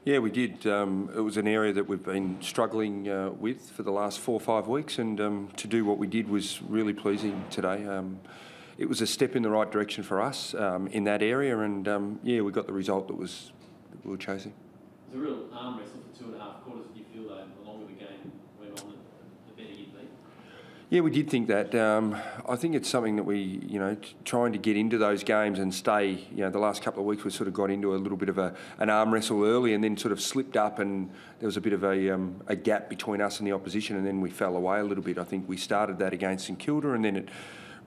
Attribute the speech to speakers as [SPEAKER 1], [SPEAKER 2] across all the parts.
[SPEAKER 1] Yeah, we did. It was an area that we've been struggling with for the last 4 or 5 weeks, and to do what we did was really pleasing today. It was a step in the right direction for us in that area, and yeah, we got the result that we were chasing.
[SPEAKER 2] It was a real arm wrestle for 2.5 quarters. Do you feel though, the longer the game went on, the better you'd be?
[SPEAKER 1] Yeah, we did think that. I think it's something that we, trying to get into those games and stay, the last couple of weeks we sort of got into a little bit of an arm wrestle early and then sort of slipped up, and there was a bit of a gap between us and the opposition, and then we fell away a little bit. I think we started that against St Kilda, and then it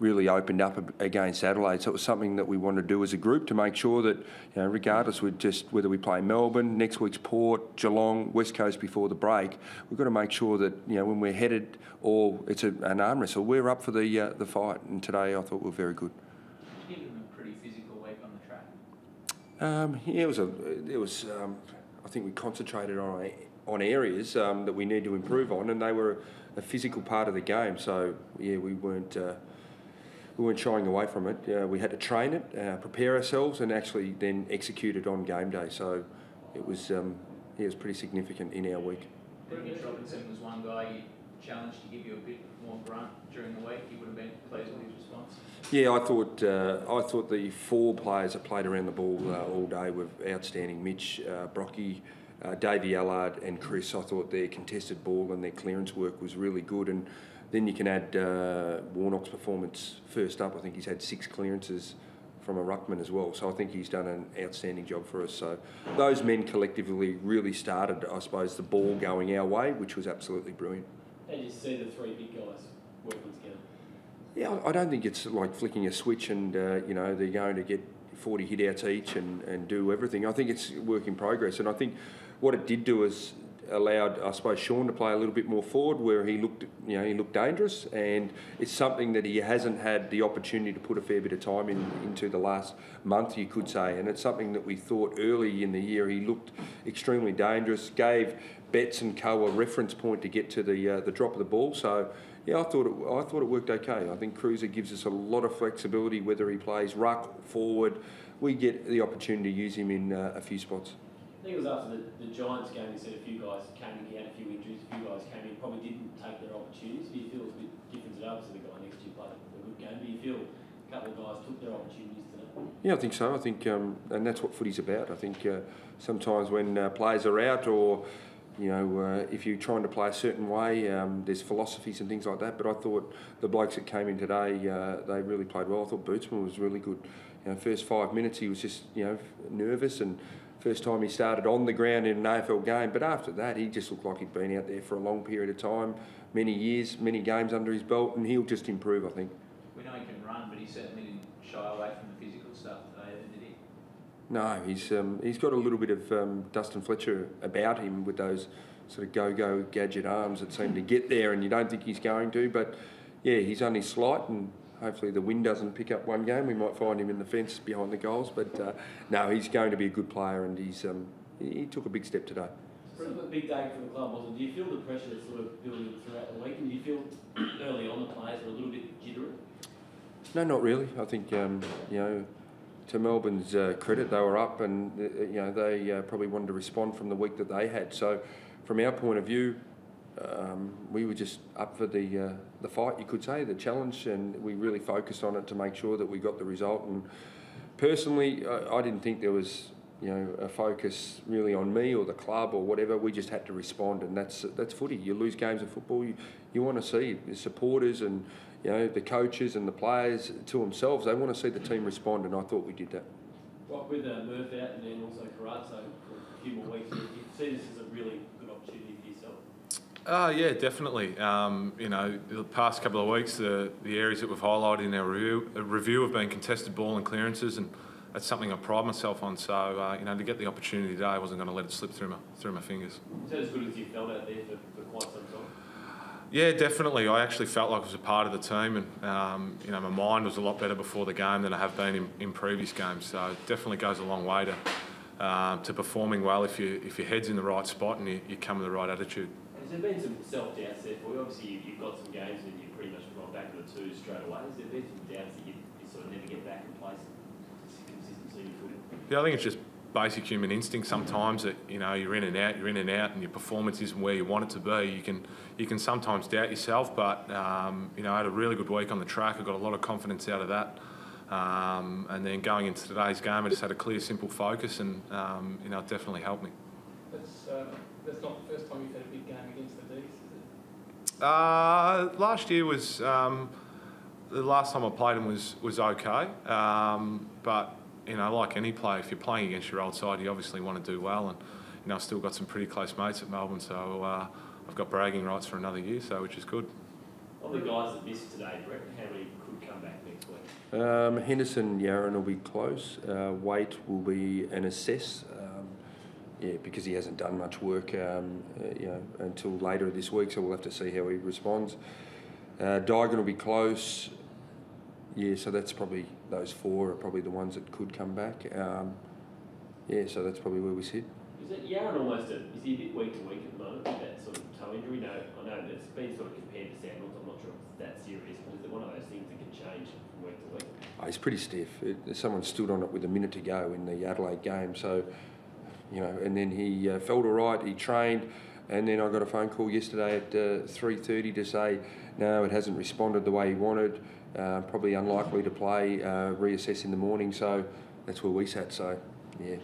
[SPEAKER 1] really opened up against Adelaide. So it was something that we wanted to do as a group to make sure that, regardless whether we play Melbourne, next week's Port, Geelong, West Coast before the break, we've got to make sure that, when we're headed or it's an arm wrestle, we're up for the fight. And today I thought we were very good.
[SPEAKER 3] Did you give them a pretty physical week on the track?
[SPEAKER 1] Yeah, it was. I think we concentrated on areas that we need to improve on, and they were a physical part of the game. So yeah, we weren't shying away from it. We had to train it, prepare ourselves, and actually then execute it on game day. So it was pretty significant in our week.
[SPEAKER 3] Mitch Robinson was one guy you challenged to give you a bit more grunt during the week. You would have been pleased with his response.
[SPEAKER 1] Yeah, I thought the 4 players that played around the ball all day were outstanding. Mitch, Brocky, Davey Allard and Chris. I thought their contested ball and their clearance work was really good, and then you can add Warnock's performance first up. I think he's had 6 clearances from a ruckman as well. So I think he's done an outstanding job for us. So those men collectively really started, I suppose, the ball going our way, which was absolutely brilliant.
[SPEAKER 2] How do you see the 3 big guys working together?
[SPEAKER 1] Yeah, I don't think it's like flicking a switch and, they're going to get 40 hit-outs each and do everything. I think it's work in progress. And I think what it did do is allowed, I suppose, Sean to play a little bit more forward, where he looked dangerous, and it's something that he hasn't had the opportunity to put a fair bit of time into the last month, you could say, and it's something that we thought early in the year he looked extremely dangerous, gave Betts and Co a reference point to get to the drop of the ball. So yeah, I thought it worked okay. I think Cruiser gives us a lot of flexibility, whether he plays ruck, forward. We get the opportunity to use him in a few spots.
[SPEAKER 2] I think it was after the Giants game, he said a few guys came in, he had a few injuries, a few guys came in, probably didn't take their opportunities. Do you feel it's a bit different today? Obviously the guy next to you played a good game. Do you feel a couple of guys took their opportunities today?
[SPEAKER 1] Yeah, I think so. I think, and that's what footy's about. I think sometimes when players are out, or if you're trying to play a certain way, there's philosophies and things like that. But I thought the blokes that came in today, they really played well. I thought Bootsman was really good. First 5 minutes he was just nervous, and first time he started on the ground in an AFL game. But after that, he just looked like he'd been out there for a long period of time, many years, many games under his belt, and he'll just improve, I think.
[SPEAKER 3] We know he can run, but he certainly didn't shy away from the physical stuff today, did he?
[SPEAKER 1] No, he's got a little bit of Dustin Fletcher about him, with those sort of go-go gadget arms that seem to get there, and you don't think he's going to. But yeah, he's only slight, and hopefully the wind doesn't pick up one game. We might find him in the fence behind the goals. But no, he's going to be a good player, and he took a big step today.
[SPEAKER 2] It's a big day for the club, wasn't it? Do you feel the pressure that's sort of building throughout the week? And do you feel early on the players were a little bit jittery?
[SPEAKER 1] No, not really. I think, to Melbourne's credit, they were up, and they probably wanted to respond from the week that they had. So from our point of view, we were just up for the fight, you could say, the challenge, and we really focused on it to make sure that we got the result. And personally, I didn't think there was a focus really on me or the club or whatever. We just had to respond, and that's footy. You lose games of football, you want to see the supporters and the coaches and the players to themselves. They want to see the team respond, and I thought we did that.
[SPEAKER 2] Well, with Murph out and then also Carazzo for a few more weeks, you see this as a really good opportunity for yourself?
[SPEAKER 4] Yeah, definitely. The past couple of weeks, the areas that we've highlighted in our review have been contested ball and clearances, and that's something I pride myself on. So, to get the opportunity today, I wasn't going to let it slip through my fingers.
[SPEAKER 2] Is that as good as you felt out there for quite some time?
[SPEAKER 4] Yeah, definitely. I actually felt like I was a part of the team, and my mind was a lot better before the game than I have been in previous games. So it definitely goes a long way to performing well if your head's in the right spot and you come with the right attitude.
[SPEAKER 2] Has there been some self-doubts there for you? Obviously, you've got some games and you've pretty much gone back to the 2 straight away. Has there been some doubts that you sort of never get back in place? Consistency in footy?
[SPEAKER 4] Yeah, I think it's just basic human instinct sometimes that, you know, you're in and out, and your performance isn't where you want it to be. You can sometimes doubt yourself, but you know, I had a really good week on the track. I got a lot of confidence out of that. And then going into today's game, I just had a clear, simple focus, and you know, it definitely helped me.
[SPEAKER 5] That's not the first time you've had a big game against the D's, is it?
[SPEAKER 4] Last year was the last time I played him was okay, but you know, like any player, if you're playing against your old side, you obviously want to do well, and you know, I've still got some pretty close mates at Melbourne, so I've got bragging rights for another year, so which is good.
[SPEAKER 2] Of the guys that missed today, Brett, how many could come back next week?
[SPEAKER 1] Henderson, Yaron will be close. Waite will be an assess. Yeah, because he hasn't done much work, you know, until later this week, so we'll have to see how he responds. Dygan will be close. Yeah, so that's probably, those four are probably the ones that could come back. Yeah, so that's probably where we sit.
[SPEAKER 2] Is it Yaron almost is he a bit week to week at the moment with that sort of toe injury? No, I know that it's been sort of compared to Samuels. I'm not sure if it's that serious, but is it one of those things that can change from week to week?
[SPEAKER 1] Oh, he's pretty stiff. Someone stood on it with a minute to go in the Adelaide game, so, you know, and then he felt all right, he trained, and then I got a phone call yesterday at 3:30 to say, no, it hasn't responded the way he wanted, probably unlikely to play, reassess in the morning, so that's where we sat, so, yeah.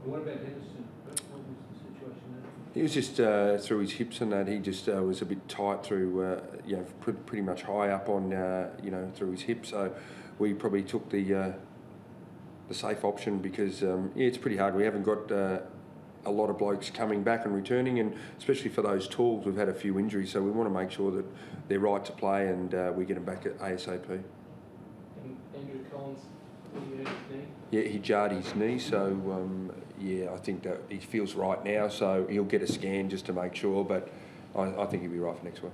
[SPEAKER 5] What about Henderson? What was the situation there?
[SPEAKER 1] He was just through his hips and that, he just was a bit tight through, you know, pretty much high up on, you know, through his hip, so we probably took the safe option because, yeah, it's pretty hard. We haven't got a lot of blokes coming back and returning, and especially for those tools, we've had a few injuries, so we want to make sure that they're right to play and we get them back at ASAP.
[SPEAKER 5] And Andrew Collins, he hurt his knee?
[SPEAKER 1] Yeah, he jarred his knee, so yeah, I think that he feels right now, so he'll get a scan just to make sure, but I think he'll be right for next week.